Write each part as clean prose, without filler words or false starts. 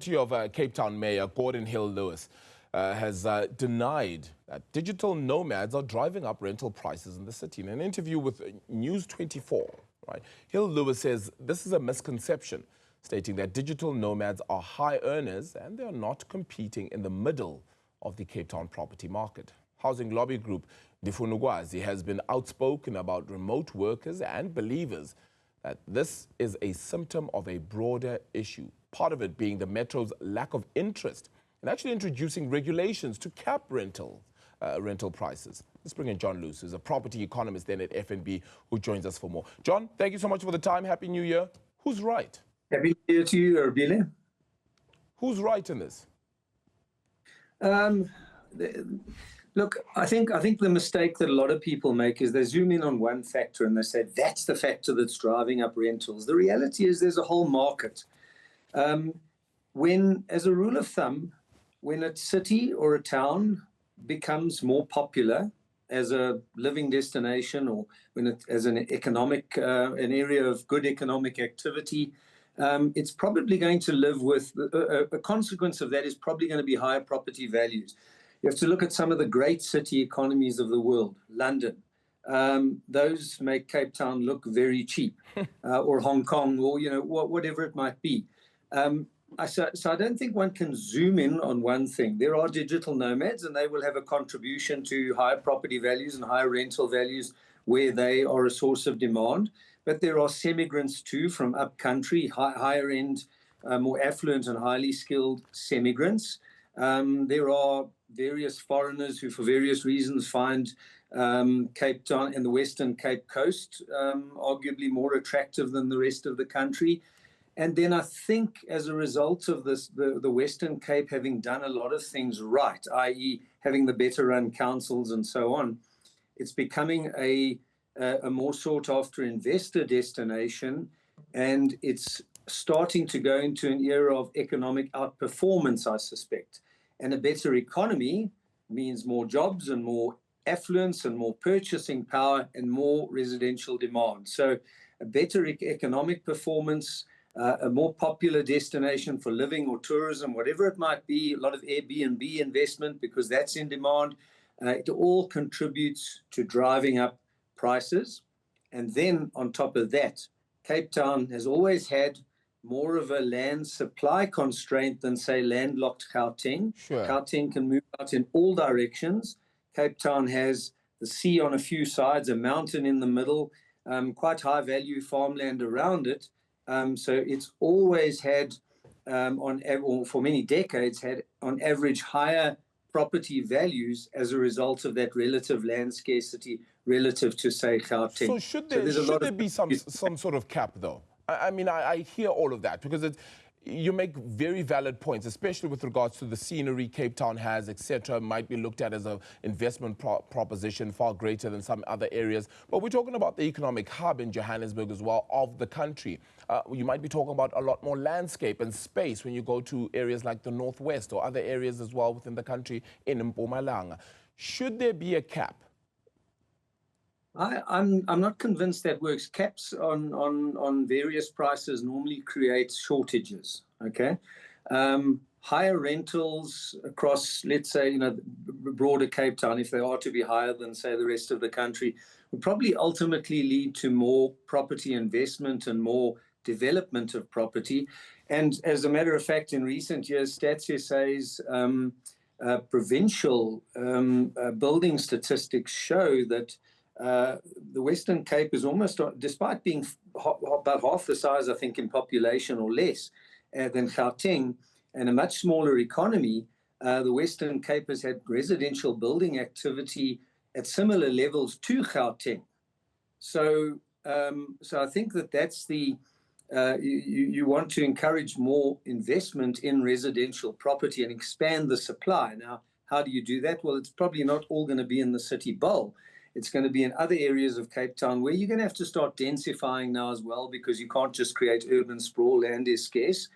Of Cape Town Mayor Geordin Loos has denied that digital nomads are driving up rental prices in the city. In an interview with News 24, right, Loos says this is a misconception, stating that digital nomads are high earners and they are not competing in the middle of the Cape Town property market. Housing lobby group Difunugwazi has been outspoken about remote workers and believers that this is a symptom of a broader issue, part of it being the Metro's lack of interest in actually introducing regulations to cap rental prices. Let's bring in John Loos, who's a property economist then at FNB, who joins us for more. John, thank you so much for the time. Happy New Year. Who's right? Happy New Year to you, Erbile. Who's right in this? Look, I think the mistake that a lot of people make is they zoom in on one factor and they say, that's the factor that's driving up rentals. The reality is there's a whole market. As a rule of thumb, when a city or a town becomes more popular as a living destination, or as an economic, an area of good economic activity, it's probably going to live with, a consequence of that is probably going to be higher property values. You have to look at some of the great city economies of the world, London. Those make Cape Town look very cheap, or Hong Kong, or whatever it might be. So I don't think one can zoom in on one thing. There are digital nomads, and they will have a contribution to higher property values and higher rental values where they are a source of demand. But there are semigrants too from upcountry, higher end, more affluent and highly skilled semigrants. There are various foreigners who, for various reasons, find Cape Town and the Western Cape Coast arguably more attractive than the rest of the country. And then I think as a result of this, the Western Cape having done a lot of things right, i.e. having the better run councils and so on, it's becoming a more sought after investor destination, and it's starting to go into an era of economic outperformance, I suspect. And a better economy means more jobs and more affluence and more purchasing power and more residential demand. So a better economic performance, a more popular destination for living or tourism, whatever it might be, a lot of Airbnb investment because that's in demand. It all contributes to driving up prices. And then on top of that, Cape Town has always had more of a land supply constraint than, say, landlocked Gauteng. Sure. Gauteng can move out in all directions. Cape Town has the sea on a few sides, a mountain in the middle, quite high value farmland around it. So it's always had, for many decades, had on average higher property values as a result of that relative land scarcity relative to, say, Gauteng. So should there be some sort of cap, though? I mean, I hear all of that because you make very valid points, especially with regards to the scenery Cape Town has, etc. Might be looked at as an investment proposition far greater than some other areas. But we're talking about the economic hub in Johannesburg as well of the country. You might be talking about a lot more landscape and space when you go to areas like the Northwest or other areas as well within the country in Mpumalanga. Should there be a cap? I'm not convinced that works. Caps on various prices normally create shortages. Okay, higher rentals across, let's say, broader Cape Town, if they are to be higher than, say, the rest of the country, will probably ultimately lead to more property investment and more development of property. And as a matter of fact, in recent years, Stats SA's provincial building statistics show that the Western Cape is almost, despite being about half the size, I think, in population or less than Gauteng, and a much smaller economy, the Western Cape has had residential building activity at similar levels to Gauteng. So I think that's the, you want to encourage more investment in residential property and expand the supply. Now, how do you do that? Well, it's probably not all going to be in the city bowl. It's going to be in other areas of Cape Town where you're going to have to start densifying now as well, because you can't just create urban sprawl. Land is scarce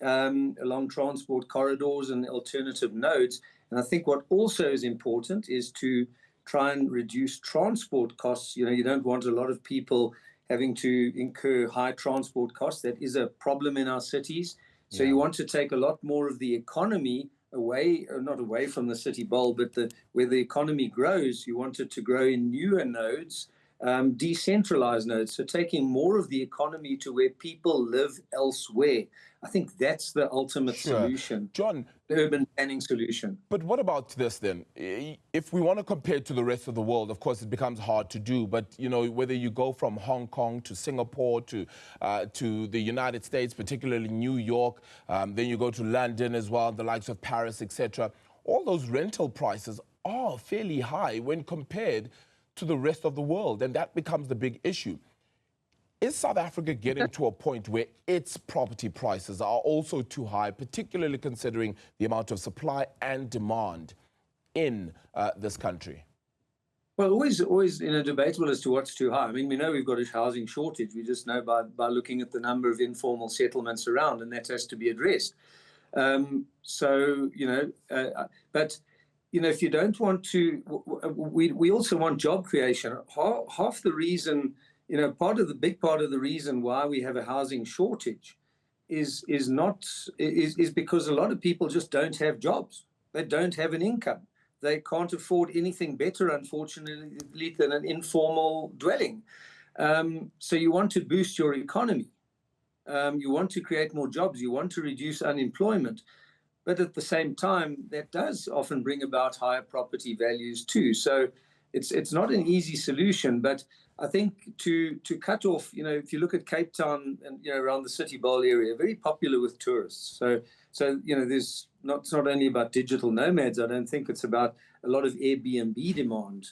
along transport corridors and alternative nodes. And I think what also is important is to try and reduce transport costs. You don't want a lot of people having to incur high transport costs. That is a problem in our cities. So you want to take a lot more of the economy away, not away from the city bowl, but where the economy grows, you want it to grow in newer nodes, decentralized nodes. So taking more of the economy to where people live elsewhere. I think that's the ultimate solution. John, the urban planning solution. But what about this then? If we want to compare to the rest of the world, of course, it becomes hard to do. But, you know, whether you go from Hong Kong to Singapore to the United States, particularly New York, then you go to London as well, the likes of Paris, etc. All those rental prices are fairly high when compared to the rest of the world. And that becomes the big issue. Is South Africa getting to a point where its property prices are also too high, particularly considering the amount of supply and demand in this country? Well, always debatable as to what's too high. I mean, we know we've got a housing shortage. We just know by looking at the number of informal settlements around, and that has to be addressed. So, you know, but, you know, if you don't want to, we also want job creation. Half the reason, you know, big part of the reason why we have a housing shortage is because a lot of people just don't have jobs. They don't have an income. They can't afford anything better, unfortunately, than an informal dwelling. So you want to boost your economy. You want to create more jobs. You want to reduce unemployment. But at the same time, that does often bring about higher property values too. So it's not an easy solution, but I think to cut off, you know, if you look at Cape Town and, you know, around the City Bowl area, very popular with tourists. So you know, it's not only about digital nomads. I don't think it's about a lot of Airbnb demand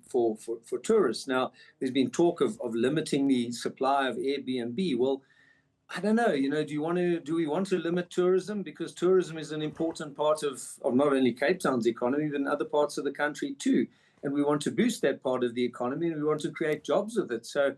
for tourists. Now, there's been talk of limiting the supply of Airbnb. Well, I don't know, you know, do we want to limit tourism? Because tourism is an important part of not only Cape Town's economy, but in other parts of the country too. And we want to boost that part of the economy, and we want to create jobs with it. So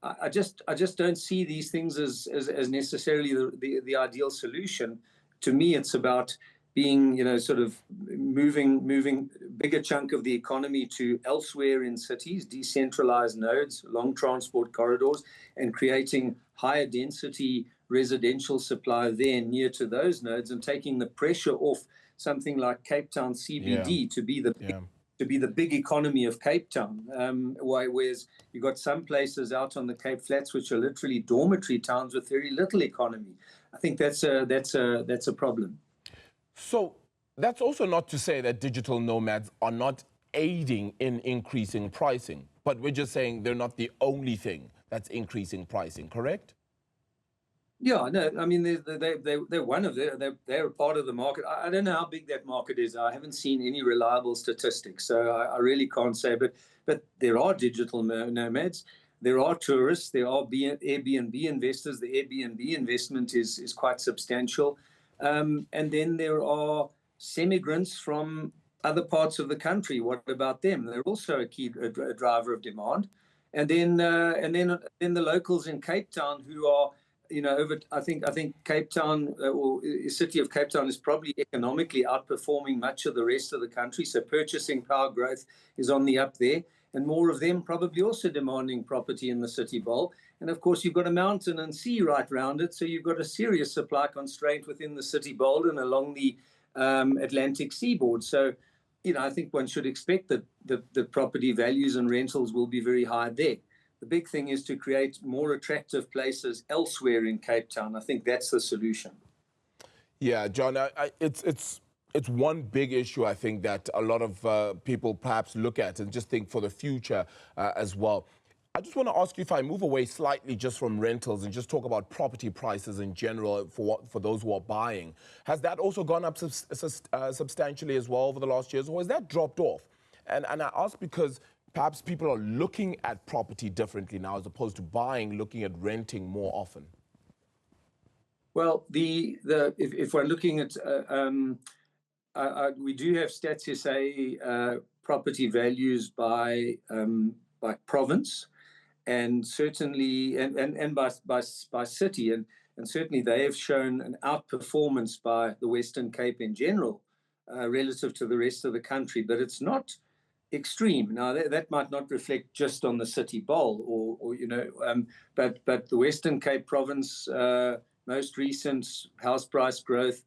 I just don't see these things as necessarily the ideal solution. To me, it's about being, you know, sort of moving bigger chunk of the economy to elsewhere in cities, decentralized nodes, long transport corridors, and creating higher density residential supply there near to those nodes, and taking the pressure off something like Cape Town CBD to be the big economy of Cape Town. Whereas you've got some places out on the Cape Flats which are literally dormitory towns with very little economy. I think that's a problem. So that's also not to say that digital nomads are not aiding in increasing pricing, but we're just saying they're not the only thing that's increasing pricing, correct? Yeah, no, I mean, they're one of they're a part of the market. I don't know how big that market is. I haven't seen any reliable statistics, so I really can't say. But there are digital nomads, there are tourists, there are Airbnb investors. The Airbnb investment is quite substantial, and then there are semi-migrants from other parts of the country. What about them? They're also a driver of demand, and then the locals in Cape Town who are, you know, I think Cape Town or the city of Cape Town is probably economically outperforming much of the rest of the country. So purchasing power growth is on the up there, and more of them probably also demanding property in the city bowl. And of course, you've got a mountain and sea right around it, so you've got a serious supply constraint within the city bowl and along the Atlantic seaboard. So, you know, I think one should expect that the property values and rentals will be very high there. The big thing is to create more attractive places elsewhere in Cape Town. I think that's the solution. Yeah, John, it's one big issue, I think, that a lot of people perhaps look at and just think for the future as well. I just want to ask you, if I move away slightly just from rentals and just talk about property prices in general for those who are buying, has that also gone up substantially as well over the last years, or has that dropped off? And I ask because perhaps people are looking at property differently now as opposed to buying, looking at renting more often. Well, if we're looking at, we do have Stats SA property values by province, and certainly and by city, and certainly they have shown an outperformance by the Western Cape in general relative to the rest of the country, but it's not extreme. Now that might not reflect just on the city bowl, or you know, but the Western Cape province most recent house price growth,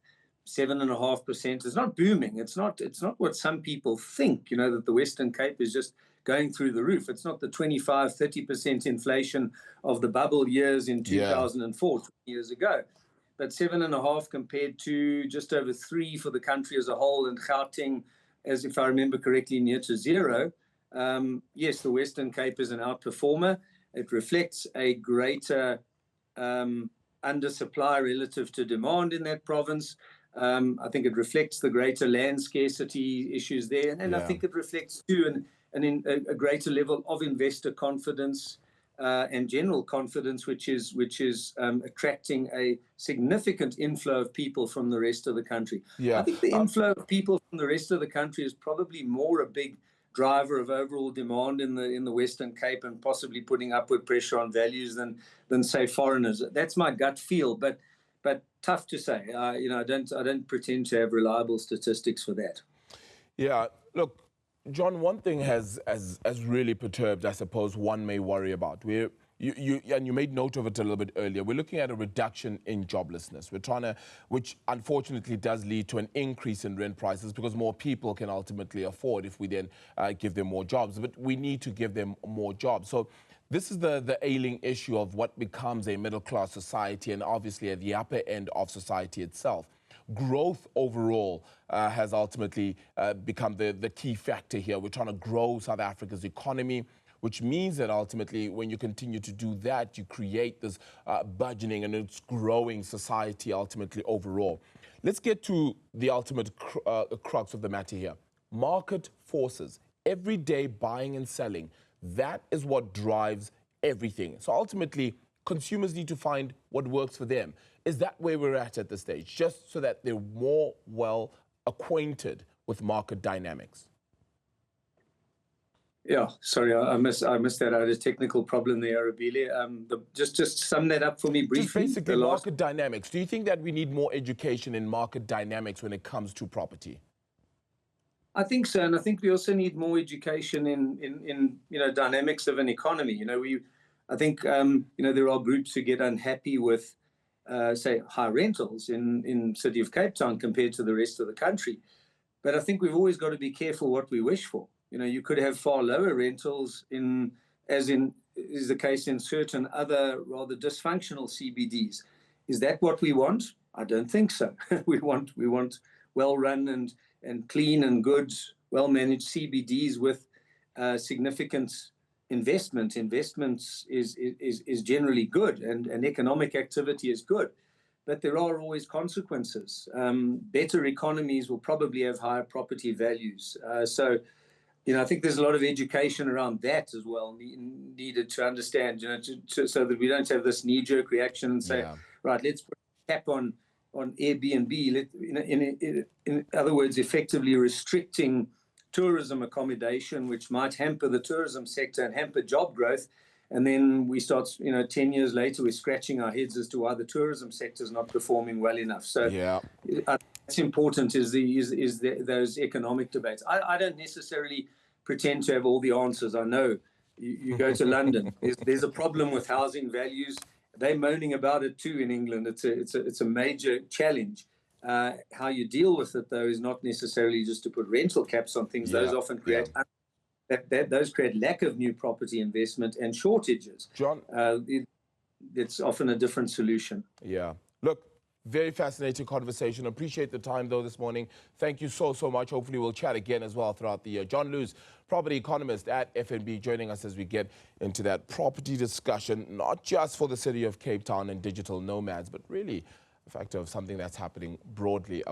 7.5%. It's not booming. It's not what some people think, that the Western Cape is just going through the roof. It's not the 25-30% inflation of the bubble years in 2004, 20 years ago. But 7.5 compared to just over 3 for the country as a whole, and Gauteng, as if I remember correctly, near to 0. Yes, the Western Cape is an outperformer. It reflects a greater undersupply relative to demand in that province. I think it reflects the greater land scarcity issues there. And I think it reflects too a greater level of investor confidence and general confidence, which is attracting a significant inflow of people from the rest of the country. I think the inflow of people from the rest of the country is probably more a big driver of overall demand in the Western Cape, and possibly putting upward pressure on values than say foreigners. That's my gut feel, but tough to say. I don't pretend to have reliable statistics for that. Yeah, look, John, one thing has really perturbed, I suppose, one may worry about. And you made note of it a little bit earlier. We're looking at a reduction in joblessness. Which unfortunately does lead to an increase in rent prices, because more people can ultimately afford if we then give them more jobs. But we need to give them more jobs. So this is the ailing issue of what becomes a middle-class society, and obviously at the upper end of society itself. Growth overall has ultimately become the key factor here. We're trying to grow South Africa's economy, which means that ultimately when you continue to do that, you create this burgeoning and it's growing society ultimately overall. Let's get to the ultimate crux of the matter here. Market forces, everyday buying and selling, that is what drives everything. So ultimately, consumers need to find what works for them. Is that where we're at this stage, just so that they're more well acquainted with market dynamics? Yeah, sorry, I missed that. I had a technical problem there, Arabile. Just sum that up for me briefly. Just basically market dynamics. Do you think that we need more education in market dynamics when it comes to property? I think so, and I think we also need more education in dynamics of an economy. I think there are groups who get unhappy with say high rentals in city of Cape Town compared to the rest of the country. But I think we've always got to be careful what we wish for. You could have far lower rentals as is the case in certain other rather dysfunctional CBDs. Is that what we want? I don't think so. we want well-run and clean and good, well-managed CBDs with significant investment. Investments is generally good, and economic activity is good. But there are always consequences. Better economies will probably have higher property values. So I think there's a lot of education around that as well needed to understand, so that we don't have this knee-jerk reaction and say, right, let's put a cap on Airbnb. In other words, effectively restricting tourism accommodation, which might hamper the tourism sector and hamper job growth. And then we start, 10 years later, we're scratching our heads as to why the tourism sector is not performing well enough. So that's important, is those economic debates. I don't necessarily pretend to have all the answers. I know you go to London, there's a problem with housing values. They're moaning about it too in England. It's a major challenge. How you deal with it, though, is not necessarily just to put rental caps on things. Those often create those create lack of new property investment and shortages. John, it's often a different solution. Yeah. Look, very fascinating conversation. Appreciate the time, though, this morning. Thank you so much. Hopefully we'll chat again as well throughout the year. John Loos, property economist at FNB, joining us as we get into that property discussion, not just for the city of Cape Town and digital nomads, but really a factor of something that's happening broadly